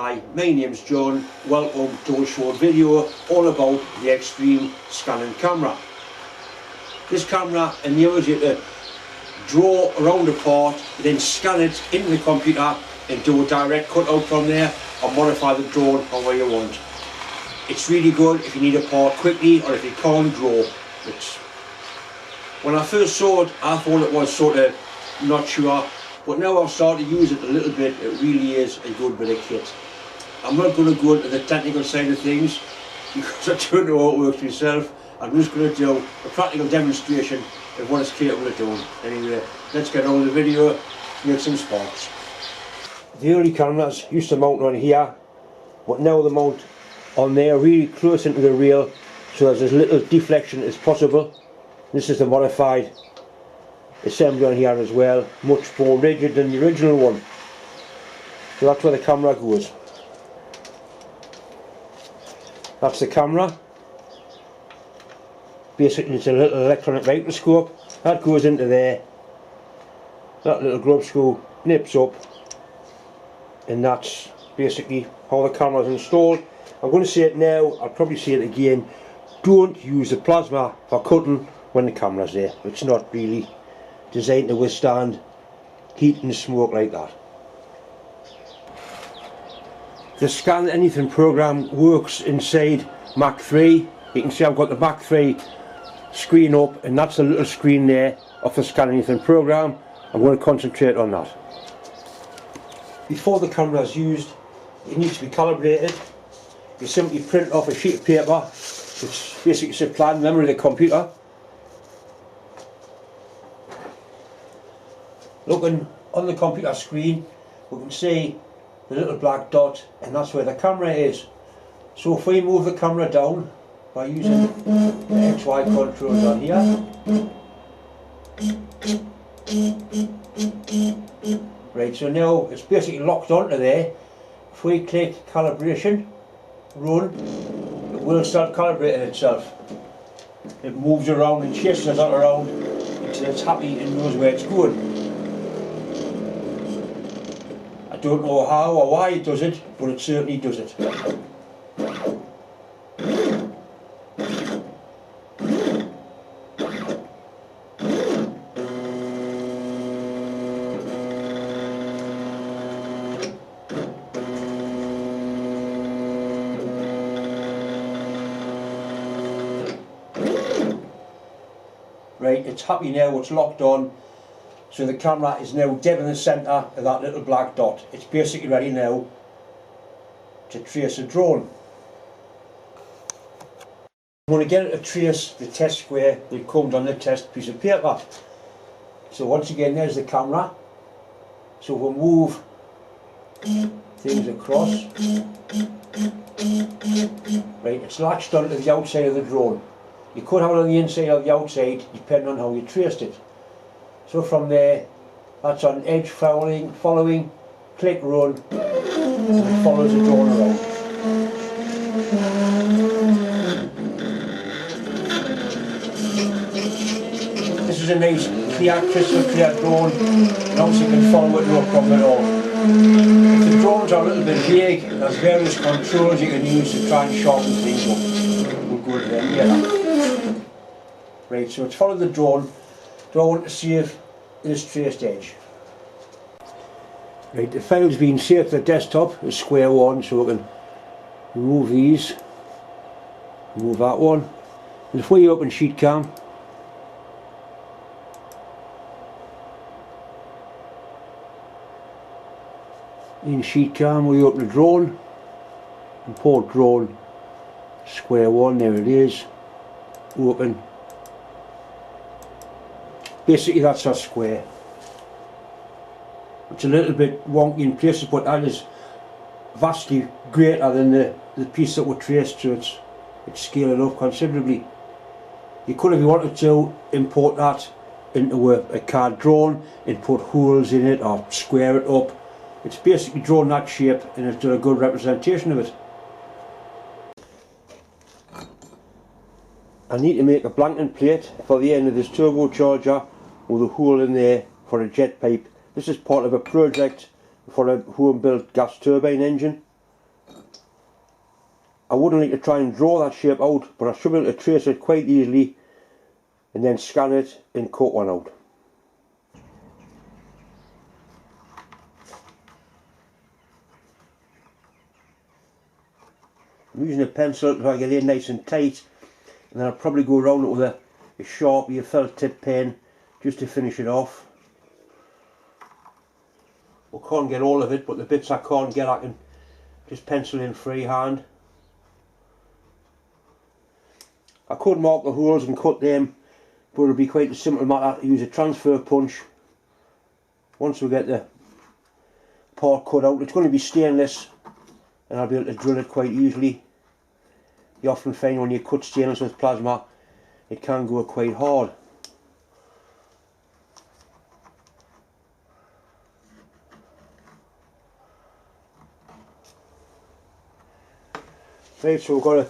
Hi, my name's John. Welcome to a short video all about the Xtreme scanning camera. This camera enables you to draw around a part, then scan it into the computer and do a direct cutout from there or modify the drawing however you want. It's really good if you need a part quickly or if you can't draw. When I first saw it, I thought it was sort of not sure, but now I've started to use it a little bit. It really is a good bit of kit. I'm not going to go into the technical side of things because I don't know how it works myself. I'm just going to do a practical demonstration of what it's capable of doing. Anyway, let's get on with the video, make some sparks. The early cameras used to mount on here, but now they mount on there really close into the rail so there's as little deflection as possible. This is the modified assembly on here as well, much more rigid than the original one. So that's where the camera goes. That's the camera. Basically it's a little electronic microscope that goes into there. That little grub screw nips up, and that's basically how the camera is installed. I'm going to say it now, I'll probably say it again, don't use the plasma for cutting when the camera's there. It's not really designed to withstand heat and smoke like that. The Scanything program works inside Mach 3. You can see I've got the Mach 3 screen up, and that's the little screen there of the Scanything program. I'm going to concentrate on that. Before the camera is used, it needs to be calibrated. You simply print off a sheet of paper, which basically is a plan memory of the computer. Looking on the computer screen, we can see the little black dot, and that's where the camera is. So if we move the camera down by using the XY controls on here, right, so now it's basically locked onto there. If we click calibration, run, it will start calibrating itself. It moves around and chases that around until it's happy and knows where it's going. I don't know how or why it does it, but it certainly does it. Right, it's happy now, it's locked on, so the camera is now dead in the centre of that little black dot. It's basically ready now to trace a drone. I'm going to get it to trace the test square that comes on the test piece of paper. So once again, there's the camera. So we'll move things across. Right, it's latched onto the outside of the drone. You could have it on the inside or the outside, depending on how you traced it. So from there, that's on edge following, click run, and it follows the drone around. This is a nice, clear, crystal clear drone, and obviously you can follow it no problem at all. If the drones are a little bit vague, there's various controls you can use to try and sharpen things up. We'll go to them later. Right, so it's followed the drone. Do I want to save this traced edge? Right, the file's been saved to the desktop as square one, so we can remove these, remove that one. And if we open SheetCam, in SheetCam we open the drone, import drone, square one, there it is, open. Basically that's our square. It's a little bit wonky in places, but that is vastly greater than the piece that we traced, so it's scaling up considerably. You could, if you wanted to, import that into a card drone and put holes in it or square it up. It's basically drawn that shape and it's done a good representation of it. I need to make a blanking plate for the end of this turbocharger with a hole in there for a jet pipe. This is part of a project for a home built gas turbine engine. I wouldn't like to try and draw that shape out, but I should be able to trace it quite easily and then scan it and cut one out. I'm using a pencil to get it nice and tight, and then I'll probably go around it with a Sharpie, a felt tip pen, just to finish it off. I can't get all of it, but the bits I can't get I can just pencil in freehand. I could mark the holes and cut them, but it'll be quite a simple matter to use a transfer punch. Once we get the part cut out, it's going to be stainless and I'll be able to drill it quite easily. You often find when you cut stainless with plasma, it can go quite hard. Right, so we've got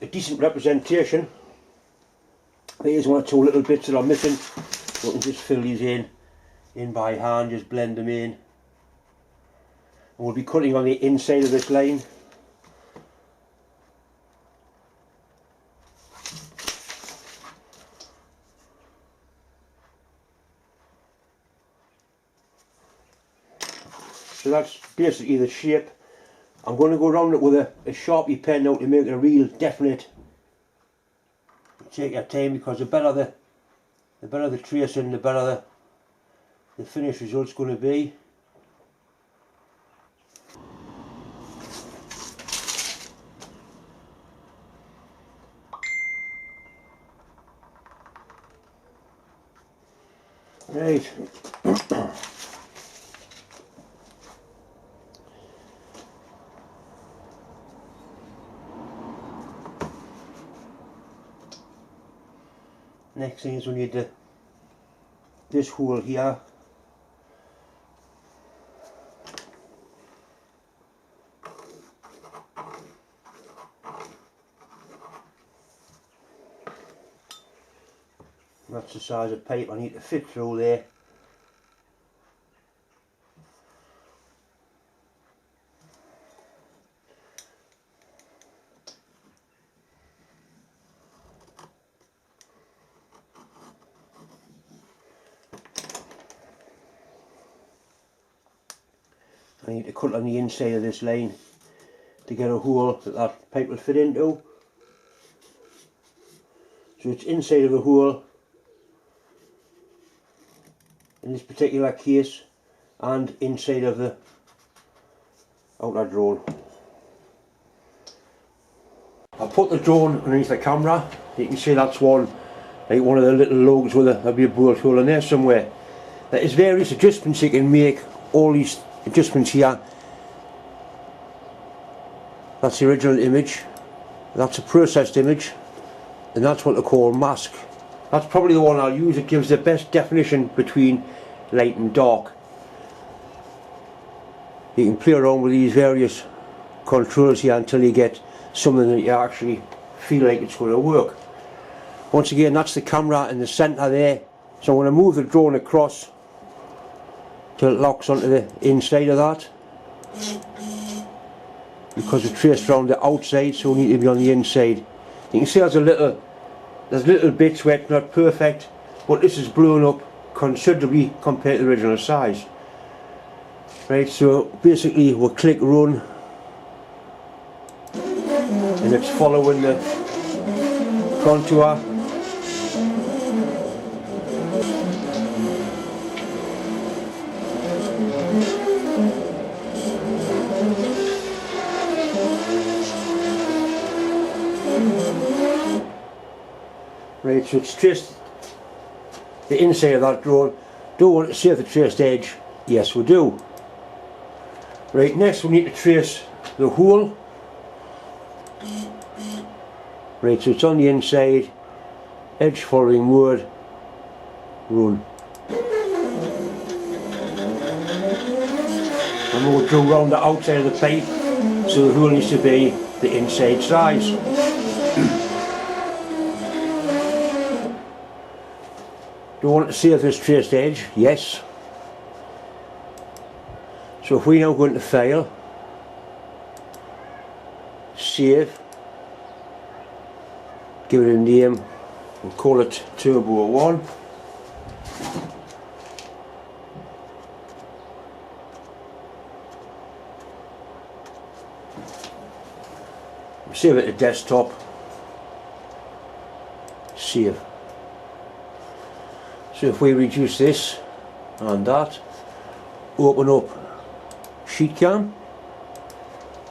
a decent representation. Here's one or two little bits that are missing. We can just fill these in by hand, just blend them in. And we'll be cutting on the inside of this line. So that's basically the shape. I'm going to go around it with a Sharpie pen now to make it a real definite. Take your time, because the better the tracing, the better the finished result's going to be. Right. Next thing is we need this hole here. That's the size of pipe I need to fit through there. I need to cut on the inside of this line to get a hole that pipe will fit into. So it's inside of the hole in this particular case, and inside of the outer drone. I'll put the drone underneath the camera. You can see that's one, like one of the little lugs with there'll be a bolt hole in there somewhere. There is various adjustments you can make. All these adjustments here. That's the original image. That's a processed image, and that's what they call mask. That's probably the one I'll use. It gives the best definition between light and dark. You can play around with these various controls here until you get something that you actually feel like it's going to work. Once again, that's the camera in the centre there. So I'm going to move the drone across till it locks onto the inside of that, because we traced around the outside, so we need to be on the inside. You can see there's little bits where it's not perfect, but this is blown up considerably compared to the original size. Right, so basically we'll click run, and it's following the contour. Right, so it's traced the inside of that drone. Do we want to save the traced edge? Yes, we do. Right, next we need to trace the hole. Right, so it's on the inside, edge following word, run. And we'll drill round the outside of the pipe, so the hole needs to be the inside size. Do we want to save this traced edge? Yes. So if we now go into File, Save, give it a name and call it Turbo 1. Save it to desktop, save. So if we reduce this and that, open up sheet cam,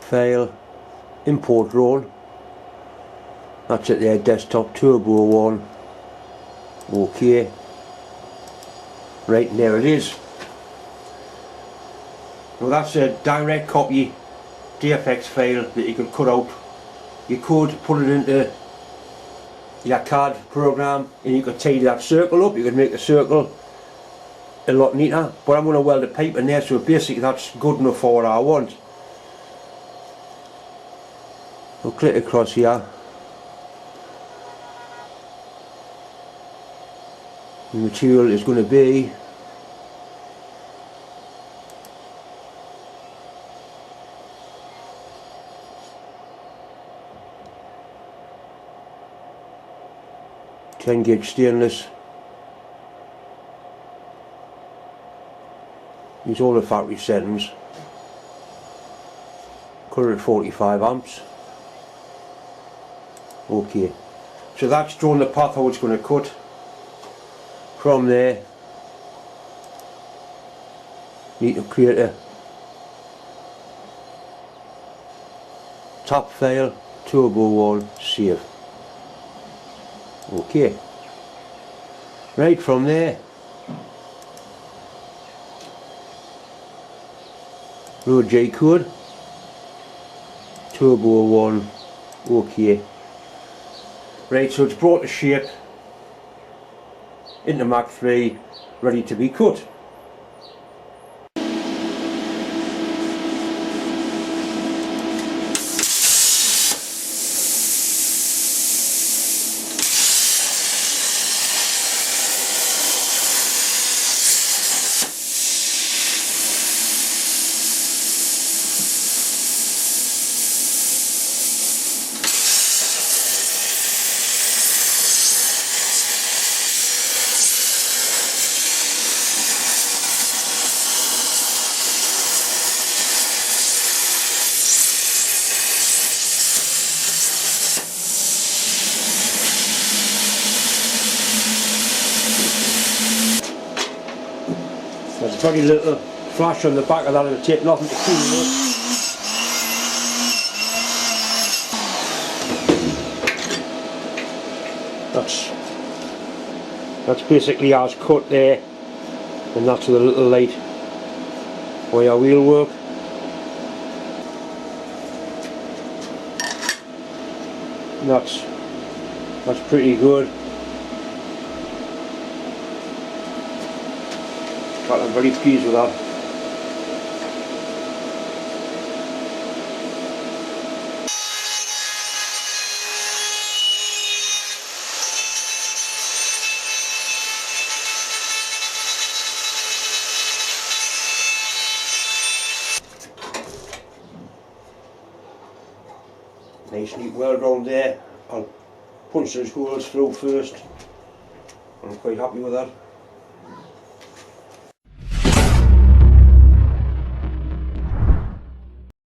file, import roll, that's it there, desktop Turbo 1, OK, right, and there it is. Now that's a direct copy DFX file that you can cut out. You could put it into your CAD program and you could tidy that circle up, you could make the circle a lot neater, but I'm going to weld a pipe in there, so basically that's good enough for what I want. I'll click across here. The material is going to be ten gauge stainless. Use all the factory settings. Current 45 amps. OK. So that's drawn the path how it's going to cut. From there, need to create a top file, Turbo 1, save. OK. Right, from there, road J code, Turbo 1, OK. Right, so it's brought the shape into Mach 3, ready to be cut. There's very little flash on the back of that, it'll take nothing to clean it up. That's basically ours cut there, and that's with a little light for your wheel work. And that's pretty good. But I'm very pleased with that. Nice neat weld round there. I'll punch those holes through first. I'm quite happy with that.